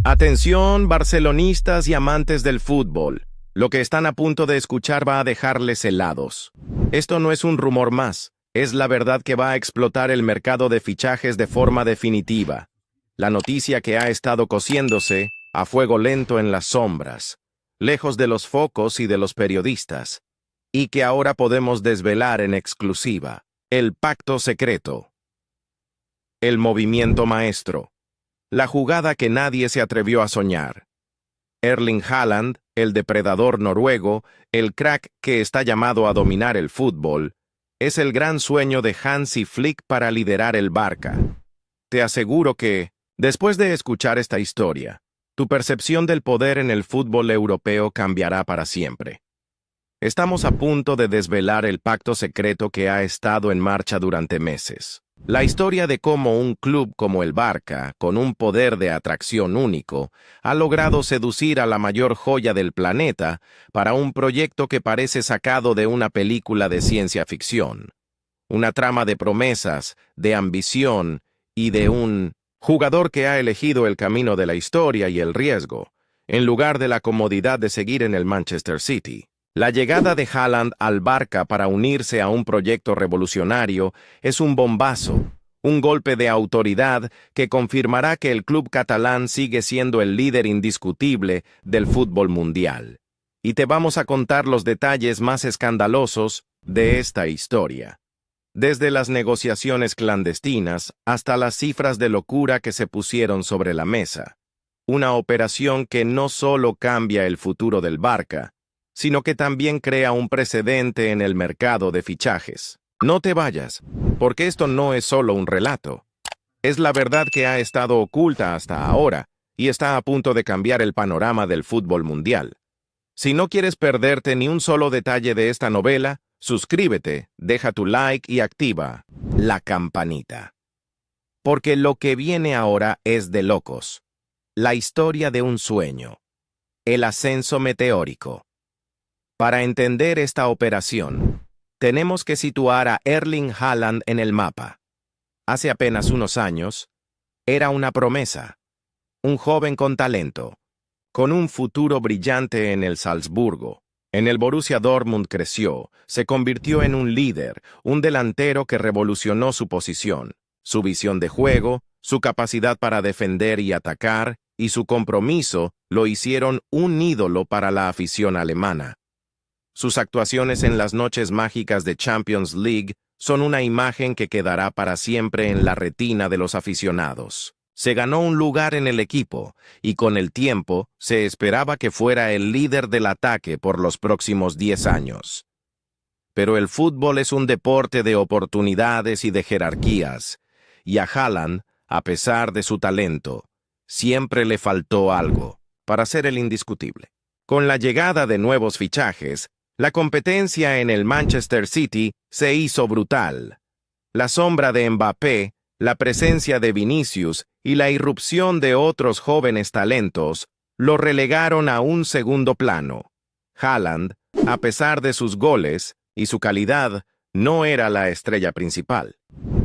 Atención, barcelonistas y amantes del fútbol. Lo que están a punto de escuchar va a dejarles helados. Esto no es un rumor más, es la verdad que va a explotar el mercado de fichajes de forma definitiva. La noticia que ha estado cociéndose a fuego lento en las sombras, lejos de los focos y de los periodistas, y que ahora podemos desvelar en exclusiva. El pacto secreto. El movimiento maestro. La jugada que nadie se atrevió a soñar. Erling Haaland, el depredador noruego, el crack que está llamado a dominar el fútbol, es el gran sueño de Hansi Flick para liderar el Barca. Te aseguro que, después de escuchar esta historia, tu percepción del poder en el fútbol europeo cambiará para siempre. Estamos a punto de desvelar el pacto secreto que ha estado en marcha durante meses. La historia de cómo un club como el Barca, con un poder de atracción único, ha logrado seducir a la mayor joya del planeta para un proyecto que parece sacado de una película de ciencia ficción. Una trama de promesas, de ambición y de un jugador que ha elegido el camino de la historia y el riesgo, en lugar de la comodidad de seguir en el Manchester City. La llegada de Haaland al Barca para unirse a un proyecto revolucionario es un bombazo, un golpe de autoridad que confirmará que el club catalán sigue siendo el líder indiscutible del fútbol mundial. Y te vamos a contar los detalles más escandalosos de esta historia. Desde las negociaciones clandestinas hasta las cifras de locura que se pusieron sobre la mesa. Una operación que no solo cambia el futuro del Barca, sino que también crea un precedente en el mercado de fichajes. No te vayas, porque esto no es solo un relato. Es la verdad que ha estado oculta hasta ahora y está a punto de cambiar el panorama del fútbol mundial. Si no quieres perderte ni un solo detalle de esta novela, suscríbete, deja tu like y activa la campanita. Porque lo que viene ahora es de locos. La historia de un sueño. El ascenso meteórico. Para entender esta operación, tenemos que situar a Erling Haaland en el mapa. Hace apenas unos años, era una promesa, un joven con talento, con un futuro brillante en el Salzburgo. En el Borussia Dortmund creció, se convirtió en un líder, un delantero que revolucionó su posición, su visión de juego, su capacidad para defender y atacar, y su compromiso lo hicieron un ídolo para la afición alemana. Sus actuaciones en las noches mágicas de Champions League son una imagen que quedará para siempre en la retina de los aficionados. Se ganó un lugar en el equipo y con el tiempo se esperaba que fuera el líder del ataque por los próximos 10 años. Pero el fútbol es un deporte de oportunidades y de jerarquías, y a Haaland, a pesar de su talento, siempre le faltó algo para ser el indiscutible. Con la llegada de nuevos fichajes, la competencia en el Manchester City se hizo brutal. La sombra de Mbappé, la presencia de Vinicius y la irrupción de otros jóvenes talentos lo relegaron a un segundo plano. Haaland, a pesar de sus goles y su calidad, no era la estrella principal.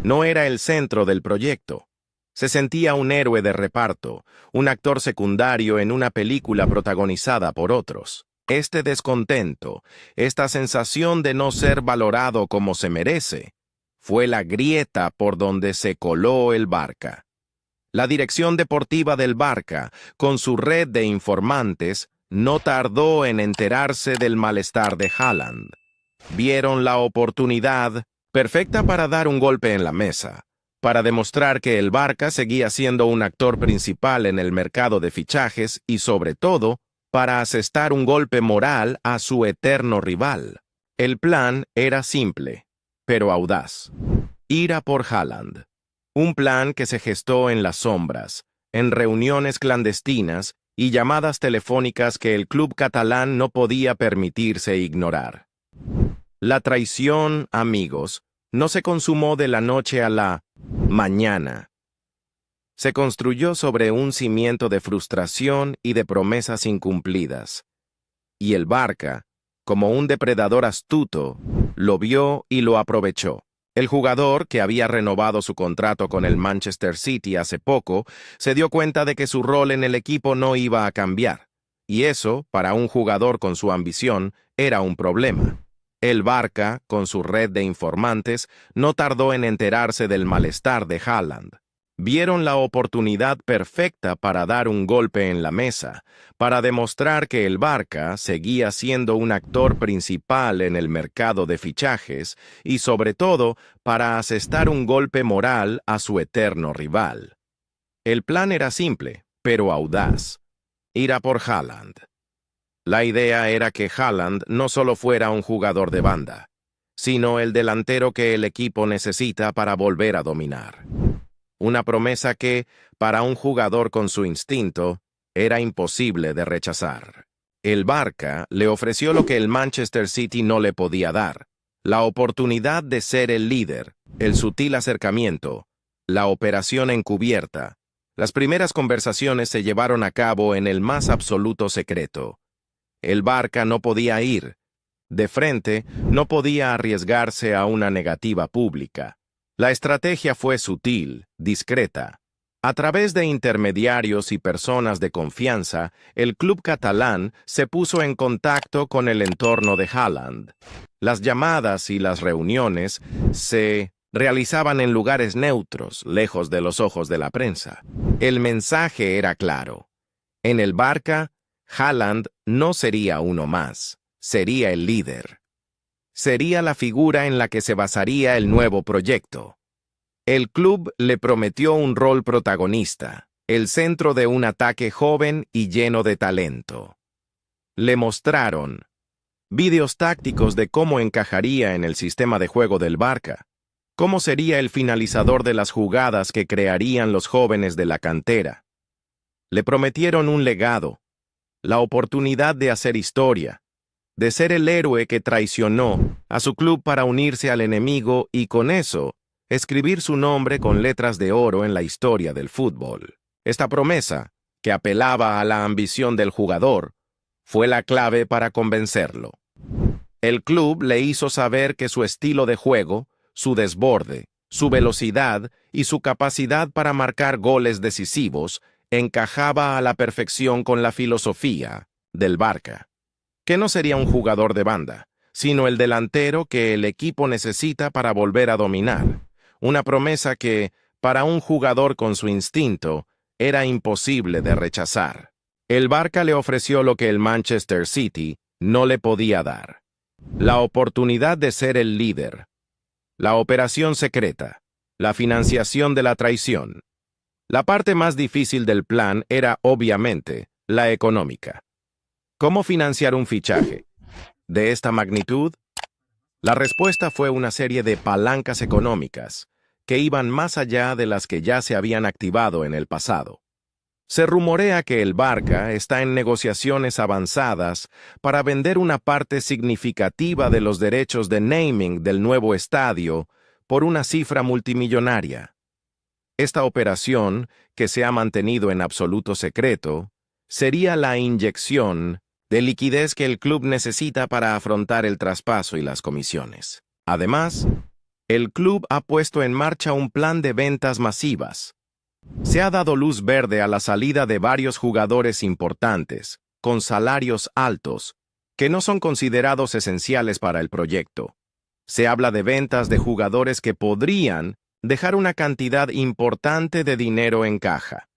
No era el centro del proyecto. Se sentía un héroe de reparto, un actor secundario en una película protagonizada por otros. Este descontento, esta sensación de no ser valorado como se merece, fue la grieta por donde se coló el Barca. La dirección deportiva del Barca, con su red de informantes, no tardó en enterarse del malestar de Haaland. Vieron la oportunidad perfecta para dar un golpe en la mesa, para demostrar que el Barca seguía siendo un actor principal en el mercado de fichajes y, sobre todo, para asestar un golpe moral a su eterno rival. El plan era simple, pero audaz. Ir a por Haaland. Un plan que se gestó en las sombras, en reuniones clandestinas y llamadas telefónicas que el club catalán no podía permitirse ignorar. La traición, amigos, no se consumó de la noche a la mañana. Se construyó sobre un cimiento de frustración y de promesas incumplidas. Y el Barca, como un depredador astuto, lo vio y lo aprovechó. El jugador, que había renovado su contrato con el Manchester City hace poco, se dio cuenta de que su rol en el equipo no iba a cambiar. Y eso, para un jugador con su ambición, era un problema. El Barca, con su red de informantes, no tardó en enterarse del malestar de Haaland. Vieron la oportunidad perfecta para dar un golpe en la mesa, para demostrar que el Barca seguía siendo un actor principal en el mercado de fichajes y, sobre todo, para asestar un golpe moral a su eterno rival. El plan era simple, pero audaz: ir a por Haaland. La idea era que Haaland no solo fuera un jugador de banda, sino el delantero que el equipo necesita para volver a dominar. Una promesa que, para un jugador con su instinto, era imposible de rechazar. El Barca le ofreció lo que el Manchester City no le podía dar: la oportunidad de ser el líder, el sutil acercamiento, la operación encubierta. Las primeras conversaciones se llevaron a cabo en el más absoluto secreto. El Barca no podía ir. De frente, no podía arriesgarse a una negativa pública. La estrategia fue sutil, discreta. A través de intermediarios y personas de confianza, el club catalán se puso en contacto con el entorno de Haaland. Las llamadas y las reuniones se realizaban en lugares neutros, lejos de los ojos de la prensa. El mensaje era claro: en el Barca, Haaland no sería uno más, sería el líder. Sería la figura en la que se basaría el nuevo proyecto. El club le prometió un rol protagonista, el centro de un ataque joven y lleno de talento. Le mostraron vídeos tácticos de cómo encajaría en el sistema de juego del Barca, cómo sería el finalizador de las jugadas que crearían los jóvenes de la cantera. Le prometieron un legado, la oportunidad de hacer historia, de ser el héroe que traicionó a su club para unirse al enemigo y, con eso, escribir su nombre con letras de oro en la historia del fútbol. Esta promesa, que apelaba a la ambición del jugador, fue la clave para convencerlo. El club le hizo saber que su estilo de juego, su desborde, su velocidad y su capacidad para marcar goles decisivos encajaba a la perfección con la filosofía del Barca, que no sería un jugador de banda, sino el delantero que el equipo necesita para volver a dominar. Una promesa que, para un jugador con su instinto, era imposible de rechazar. El Barca le ofreció lo que el Manchester City no le podía dar: la oportunidad de ser el líder, la operación secreta, la financiación de la traición. La parte más difícil del plan era, obviamente, la económica. ¿Cómo financiar un fichaje de esta magnitud? La respuesta fue una serie de palancas económicas que iban más allá de las que ya se habían activado en el pasado. Se rumorea que el Barca está en negociaciones avanzadas para vender una parte significativa de los derechos de naming del nuevo estadio por una cifra multimillonaria. Esta operación, que se ha mantenido en absoluto secreto, sería la inyección de liquidez que el club necesita para afrontar el traspaso y las comisiones. Además, el club ha puesto en marcha un plan de ventas masivas. Se ha dado luz verde a la salida de varios jugadores importantes, con salarios altos, que no son considerados esenciales para el proyecto. Se habla de ventas de jugadores que podrían dejar una cantidad importante de dinero en caja.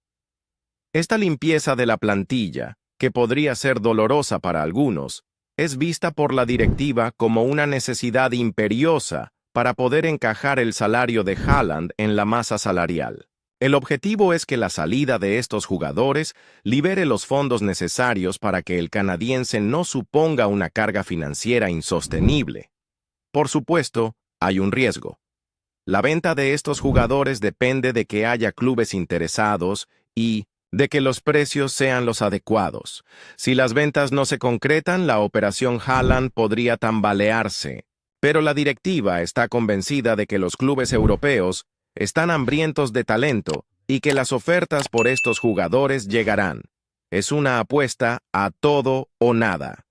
Esta limpieza de la plantilla, que podría ser dolorosa para algunos, es vista por la directiva como una necesidad imperiosa para poder encajar el salario de Haaland en la masa salarial. El objetivo es que la salida de estos jugadores libere los fondos necesarios para que el canadiense no suponga una carga financiera insostenible. Por supuesto, hay un riesgo. La venta de estos jugadores depende de que haya clubes interesados y de que los precios sean los adecuados. Si las ventas no se concretan, la operación Haaland podría tambalearse. Pero la directiva está convencida de que los clubes europeos están hambrientos de talento y que las ofertas por estos jugadores llegarán. Es una apuesta a todo o nada.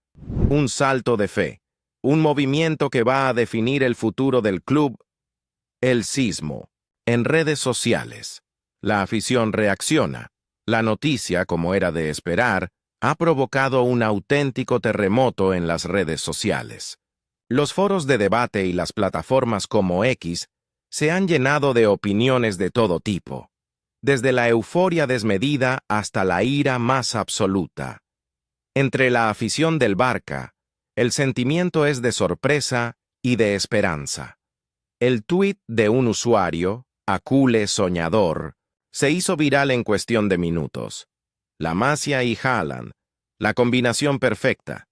Un salto de fe. Un movimiento que va a definir el futuro del club El sismo. En redes sociales. La afición reacciona. La noticia, como era de esperar, ha provocado un auténtico terremoto en las redes sociales. Los foros de debate y las plataformas como X se han llenado de opiniones de todo tipo, desde la euforia desmedida hasta la ira más absoluta. Entre la afición del Barça, el sentimiento es de sorpresa y de esperanza. El tuit de un usuario, Acule Soñador, se hizo viral en cuestión de minutos. La Masia y Haaland, la combinación perfecta.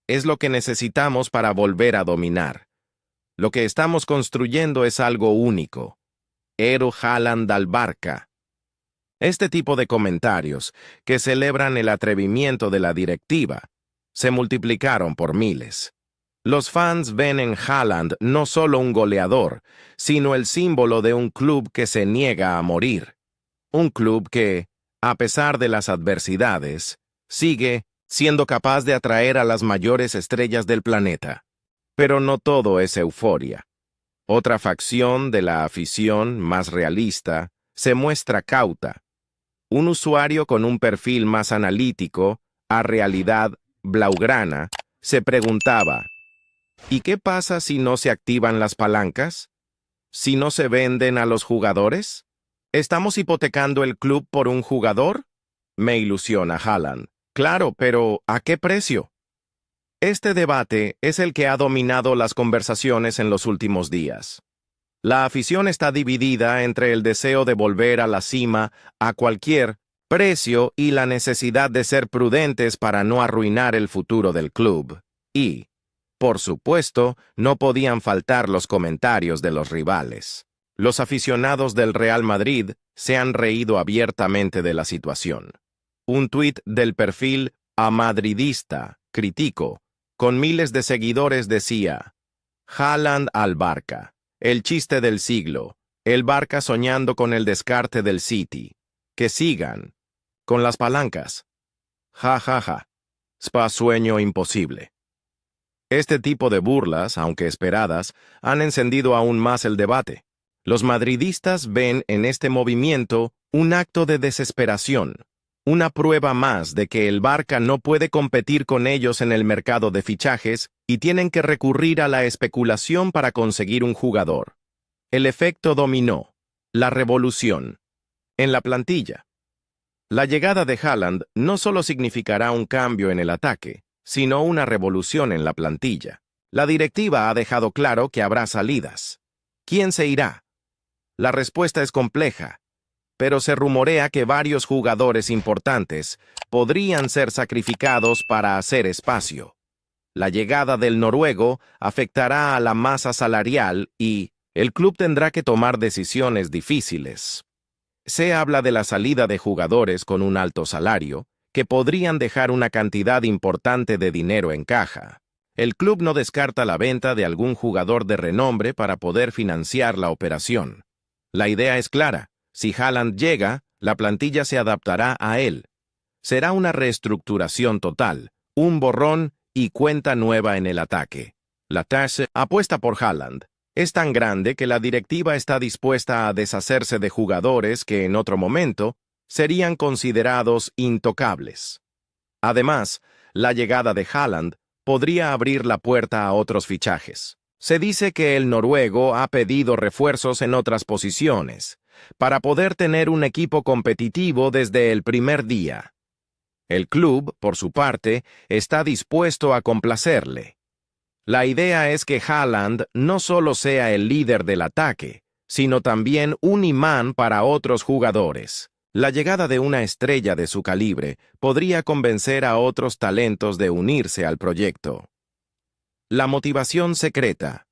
Es lo que necesitamos para volver a dominar. Lo que estamos construyendo es algo único. Ero Haaland al Barça. Este tipo de comentarios, que celebran el atrevimiento de la directiva, se multiplicaron por miles. Los fans ven en Haaland no solo un goleador, sino el símbolo de un club que se niega a morir. Un club que, a pesar de las adversidades, sigue siendo capaz de atraer a las mayores estrellas del planeta. Pero no todo es euforia. Otra facción de la afición, más realista, se muestra cauta. Un usuario con un perfil más analítico, a realidad blaugrana, se preguntaba: ¿y qué pasa si no se activan las palancas? ¿Si no se venden a los jugadores? ¿Estamos hipotecando el club por un jugador? Me ilusiona Haaland. Claro, pero ¿a qué precio? Este debate es el que ha dominado las conversaciones en los últimos días. La afición está dividida entre el deseo de volver a la cima a cualquier precio y la necesidad de ser prudentes para no arruinar el futuro del club. Y, por supuesto, no podían faltar los comentarios de los rivales. Los aficionados del Real Madrid se han reído abiertamente de la situación. Un tuit del perfil amadridista, critico, con miles de seguidores decía: Haaland al Barça. El chiste del siglo. El Barça soñando con el descarte del City. Que sigan. Con las palancas. Ja, ja, ja. Spa sueño imposible. Este tipo de burlas, aunque esperadas, han encendido aún más el debate. Los madridistas ven en este movimiento un acto de desesperación, una prueba más de que el Barça no puede competir con ellos en el mercado de fichajes y tienen que recurrir a la especulación para conseguir un jugador. El efecto dominó, la revolución. En la plantilla. La llegada de Haaland no solo significará un cambio en el ataque, sino una revolución en la plantilla. La directiva ha dejado claro que habrá salidas. ¿Quién se irá? La respuesta es compleja, pero se rumorea que varios jugadores importantes podrían ser sacrificados para hacer espacio. La llegada del noruego afectará a la masa salarial y el club tendrá que tomar decisiones difíciles. Se habla de la salida de jugadores con un alto salario, que podrían dejar una cantidad importante de dinero en caja. El club no descarta la venta de algún jugador de renombre para poder financiar la operación. La idea es clara: si Haaland llega, la plantilla se adaptará a él. Será una reestructuración total, un borrón y cuenta nueva en el ataque. La TAS apuesta por Haaland. Es tan grande que la directiva está dispuesta a deshacerse de jugadores que en otro momento serían considerados intocables. Además, la llegada de Haaland podría abrir la puerta a otros fichajes. Se dice que el noruego ha pedido refuerzos en otras posiciones, para poder tener un equipo competitivo desde el primer día. El club, por su parte, está dispuesto a complacerle. La idea es que Haaland no solo sea el líder del ataque, sino también un imán para otros jugadores. La llegada de una estrella de su calibre podría convencer a otros talentos de unirse al proyecto. La motivación secreta.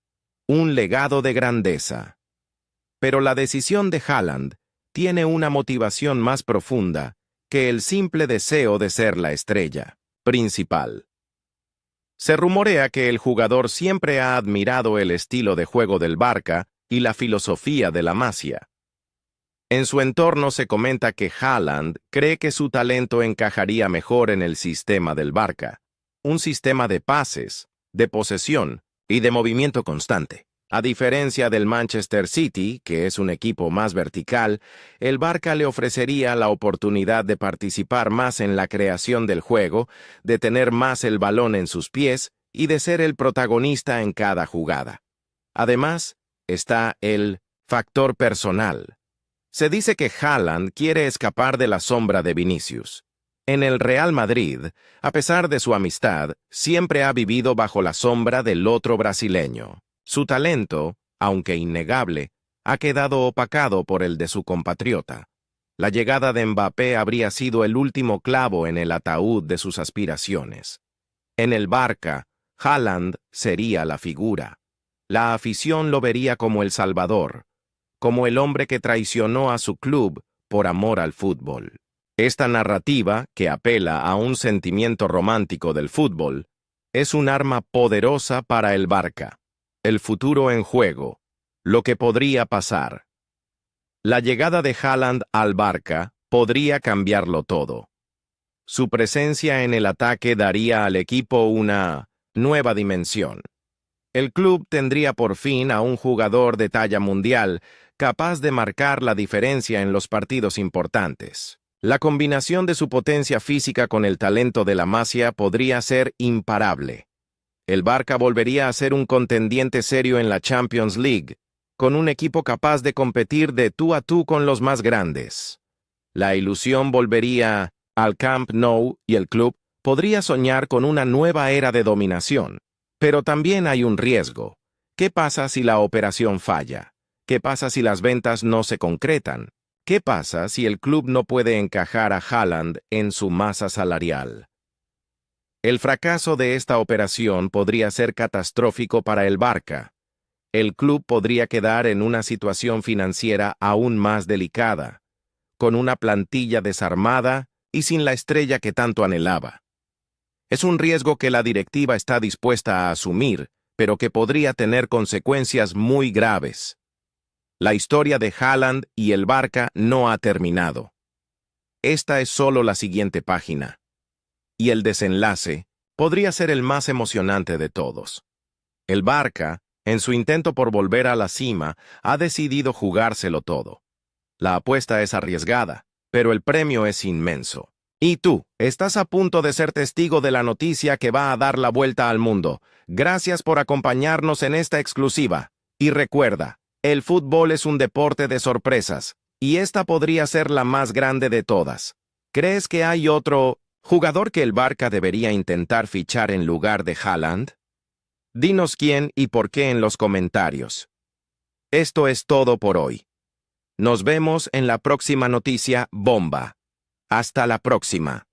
Un legado de grandeza. Pero la decisión de Haaland tiene una motivación más profunda que el simple deseo de ser la estrella principal. Se rumorea que el jugador siempre ha admirado el estilo de juego del Barça y la filosofía de la Masia. En su entorno se comenta que Haaland cree que su talento encajaría mejor en el sistema del Barça, un sistema de pases, de posesión y de movimiento constante. A diferencia del Manchester City, que es un equipo más vertical, el Barça le ofrecería la oportunidad de participar más en la creación del juego, de tener más el balón en sus pies y de ser el protagonista en cada jugada. Además, está el factor personal. Se dice que Haaland quiere escapar de la sombra de Vinicius. En el Real Madrid, a pesar de su amistad, siempre ha vivido bajo la sombra del otro brasileño. Su talento, aunque innegable, ha quedado opacado por el de su compatriota. La llegada de Mbappé habría sido el último clavo en el ataúd de sus aspiraciones. En el Barça, Haaland sería la figura. La afición lo vería como el salvador, como el hombre que traicionó a su club por amor al fútbol. Esta narrativa, que apela a un sentimiento romántico del fútbol, es un arma poderosa para el Barça. El futuro en juego, lo que podría pasar. La llegada de Haaland al Barça podría cambiarlo todo. Su presencia en el ataque daría al equipo una nueva dimensión. El club tendría por fin a un jugador de talla mundial capaz de marcar la diferencia en los partidos importantes. La combinación de su potencia física con el talento de la Masia podría ser imparable. El Barça volvería a ser un contendiente serio en la Champions League, con un equipo capaz de competir de tú a tú con los más grandes. La ilusión volvería al Camp Nou y el club podría soñar con una nueva era de dominación. Pero también hay un riesgo. ¿Qué pasa si la operación falla? ¿Qué pasa si las ventas no se concretan? ¿Qué pasa si el club no puede encajar a Haaland en su masa salarial? El fracaso de esta operación podría ser catastrófico para el Barça. El club podría quedar en una situación financiera aún más delicada, con una plantilla desarmada y sin la estrella que tanto anhelaba. Es un riesgo que la directiva está dispuesta a asumir, pero que podría tener consecuencias muy graves. La historia de Haaland y el Barça no ha terminado. Esta es solo la siguiente página. Y el desenlace podría ser el más emocionante de todos. El Barça, en su intento por volver a la cima, ha decidido jugárselo todo. La apuesta es arriesgada, pero el premio es inmenso. Y tú, estás a punto de ser testigo de la noticia que va a dar la vuelta al mundo. Gracias por acompañarnos en esta exclusiva. Y recuerda, el fútbol es un deporte de sorpresas, y esta podría ser la más grande de todas. ¿Crees que hay otro jugador que el Barça debería intentar fichar en lugar de Haaland? Dinos quién y por qué en los comentarios. Esto es todo por hoy. Nos vemos en la próxima noticia bomba. Hasta la próxima.